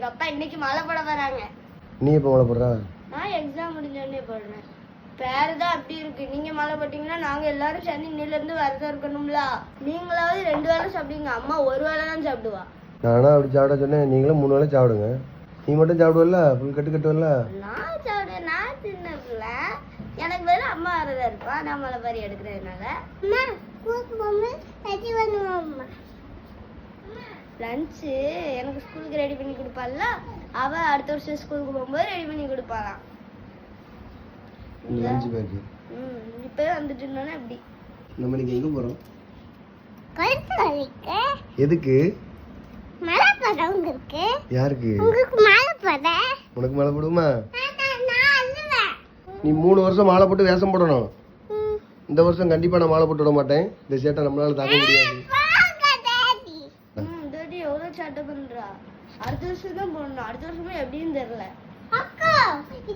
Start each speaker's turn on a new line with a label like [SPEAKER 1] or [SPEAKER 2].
[SPEAKER 1] எங்க அப்பா இன்னைக்கு மாலை போட வராங்க.
[SPEAKER 2] நீ எப்போ மாலை போடுற?
[SPEAKER 1] நான் எக்ஸாம் முடிஞ்சோடனே போடுறேன். பேரு தான் அப்படி இருக்கு. நீங்க மாலை போட்டீங்கன்னா நாங்க எல்லாரும் சேர்ந்து இன்னில இருந்து விரதம் இருக்கணும்ல. நீங்களாவது 2 வேளை சாப்பிடுவீங்க, அம்மா 1 வேளை தான் சாப்பிடுவா.
[SPEAKER 2] நானா அப்படி சாப்பிட சொன்னேன், நீங்களும் 3 வேளை சாப்பிடுங்க. நீ மட்டும் சாப்பிடுவல்ல, ஃபுல் கட்டுவல்ல.
[SPEAKER 1] நான் சாப்பிடுவேன், நான் சின்ன பிள்ளை. எனக்கு பதிலா அம்மா விரதம் இருப்பா, நான் மலை பாரி எடுக்கிறதுனால. லஞ்சு எனக்கு ஸ்கூலுக்கு ரெடி பண்ணி கொடுப்பாள்ல, அவ அடுத்த வருஷம் ஸ்கூலுக்கு போகும்போது ரெடி பண்ணி கொடுப்பாளாம்.
[SPEAKER 2] Lunch back.
[SPEAKER 1] இப்பவே வந்துட்டு இருந்தானே அப்படி.
[SPEAKER 2] நம்ம இன்னைக்கு எங்க போறோம்?
[SPEAKER 1] கருத்து
[SPEAKER 2] எதுக்கு?
[SPEAKER 1] மலை போட உங்களுக்கு.
[SPEAKER 2] யாருக்கு?
[SPEAKER 1] உங்களுக்கு மலை போட.
[SPEAKER 2] உனக்கு மாலை போடுமா? நீ 3 வருஷம் மாலை போட்டு வேஷம் போடணும். இந்த வருஷம் கண்டிப்பா நான் மாலை போட்டு விட மாட்டேன். இந்த சேட்டை நம்மளால தாங்க முடியாது.
[SPEAKER 1] டேடி எவ்வளவு சேட்டை பண்றா. அடுத்த வருஷம் தான் போடணும். அடுத்த வருஷமே எப்படின்னு தெரியல. அக்கா இது